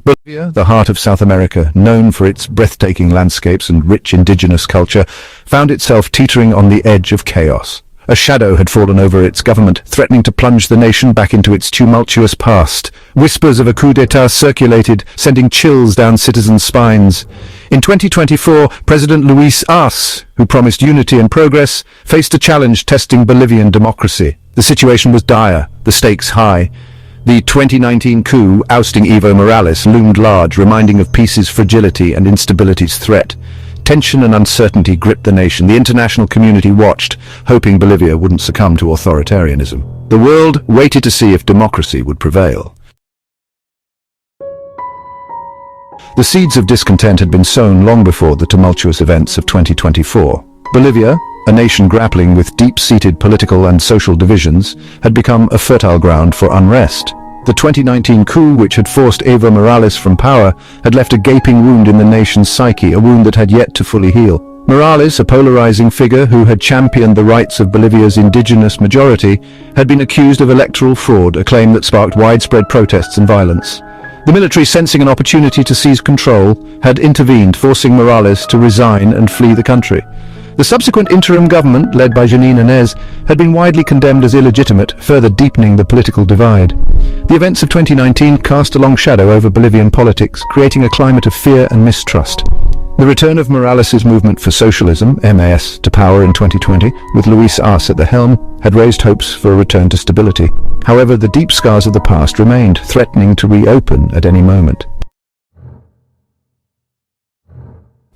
Bolivia, the heart of South America, known for its breathtaking landscapes and rich indigenous culture, found itself teetering on the edge of chaos. A shadow had fallen over its government, threatening to plunge the nation back into its tumultuous past. Whispers of a coup d'etat circulated, sending chills down citizens' spines. In 2024, President Luis Arce, who promised unity and progress, faced a challenge testing Bolivian democracy. The situation was dire, the stakes high. The 2019 coup ousting Evo Morales loomed large, reminding of peace's fragility and instability's threat. Tension and uncertainty gripped the nation. The international community watched, hoping Bolivia wouldn't succumb to authoritarianism. The world waited to see if democracy would prevail. The seeds of discontent had been sown long before the tumultuous events of 2024. Bolivia, a nation grappling with deep-seated political and social divisions, had become a fertile ground for unrest. The 2019 coup, which had forced Evo Morales from power, had left a gaping wound in the nation's psyche, a wound that had yet to fully heal. Morales, a polarizing figure who had championed the rights of Bolivia's indigenous majority, had been accused of electoral fraud, a claim that sparked widespread protests and violence. The military, sensing an opportunity to seize control, had intervened, forcing Morales to resign and flee the country. The subsequent interim government, led by Janine Áñez, had been widely condemned as illegitimate, further deepening the political divide. The events of 2019 cast a long shadow over Bolivian politics, creating a climate of fear and mistrust. The return of Morales' movement for socialism, MAS, to power in 2020, with Luis Arce at the helm, had raised hopes for a return to stability. However, the deep scars of the past remained, threatening to reopen at any moment.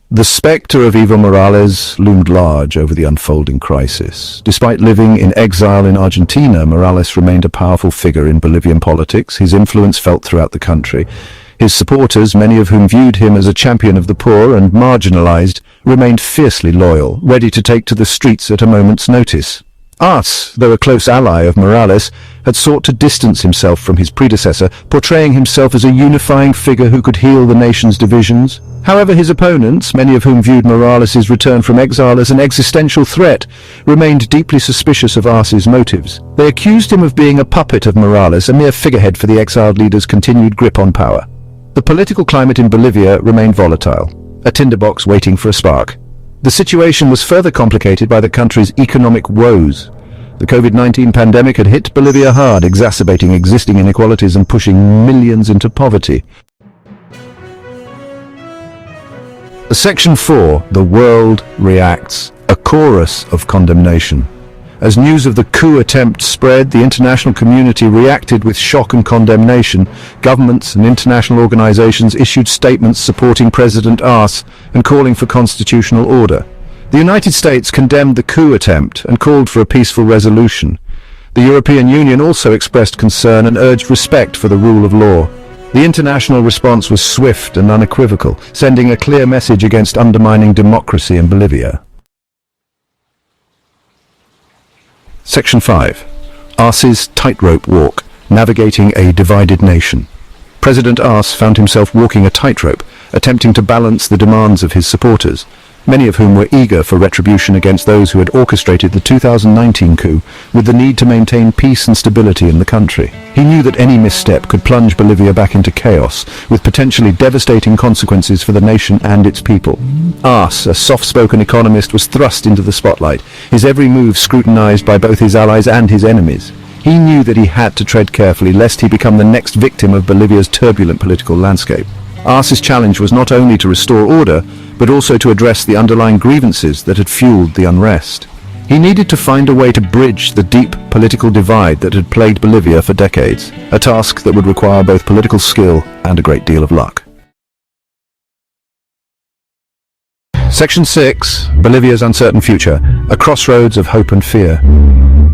The spectre of Evo Morales loomed large over the unfolding crisis. Despite living in exile in Argentina, Morales remained a powerful figure in Bolivian politics, his influence felt throughout the country. His supporters, many of whom viewed him as a champion of the poor and marginalized, remained fiercely loyal, ready to take to the streets at a moment's notice. Arce, though a close ally of Morales, had sought to distance himself from his predecessor, portraying himself as a unifying figure who could heal the nation's divisions. However, his opponents, many of whom viewed Morales' return from exile as an existential threat, remained deeply suspicious of Arce's motives. They accused him of being a puppet of Morales, a mere figurehead for the exiled leader's continued grip on power. The political climate in Bolivia remained volatile, a tinderbox waiting for a spark. The situation was further complicated by the country's economic woes. The COVID-19 pandemic had hit Bolivia hard, exacerbating existing inequalities and pushing millions into poverty. Section 4, The World Reacts, a chorus of condemnation. As news of the coup attempt spread, the international community reacted with shock and condemnation. Governments and international organizations issued statements supporting President Arce and calling for constitutional order. The United States condemned the coup attempt and called for a peaceful resolution. The European Union also expressed concern and urged respect for the rule of law. The international response was swift and unequivocal, sending a clear message against undermining democracy in Bolivia. Section 5. Arce's tightrope walk, navigating a divided nation. President Arce found himself walking a tightrope, attempting to balance the demands of his supporters, many of whom were eager for retribution against those who had orchestrated the 2019 coup, with the need to maintain peace and stability in the country. He knew that any misstep could plunge Bolivia back into chaos, with potentially devastating consequences for the nation and its people. Arce, a soft-spoken economist, was thrust into the spotlight, his every move scrutinized by both his allies and his enemies. He knew that he had to tread carefully, lest he become the next victim of Bolivia's turbulent political landscape. Arce's challenge was not only to restore order, but also to address the underlying grievances that had fueled the unrest. He needed to find a way to bridge the deep political divide that had plagued Bolivia for decades, a task that would require both political skill and a great deal of luck. Section 6. Bolivia's uncertain future, a crossroads of hope and fear.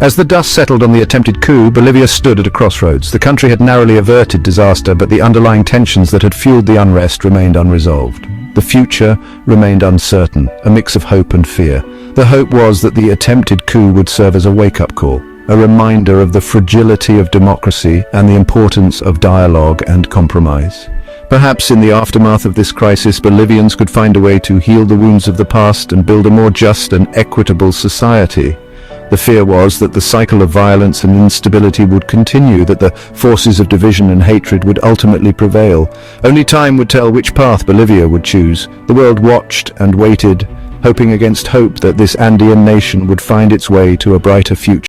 As the dust settled on the attempted coup, Bolivia stood at a crossroads. The country had narrowly averted disaster, but the underlying tensions that had fueled the unrest remained unresolved. The future remained uncertain, a mix of hope and fear. The hope was that the attempted coup would serve as a wake-up call, a reminder of the fragility of democracy and the importance of dialogue and compromise. Perhaps in the aftermath of this crisis, Bolivians could find a way to heal the wounds of the past and build a more just and equitable society. The fear was that the cycle of violence and instability would continue, that the forces of division and hatred would ultimately prevail. Only time would tell which path Bolivia would choose. The world watched and waited, hoping against hope that this Andean nation would find its way to a brighter future.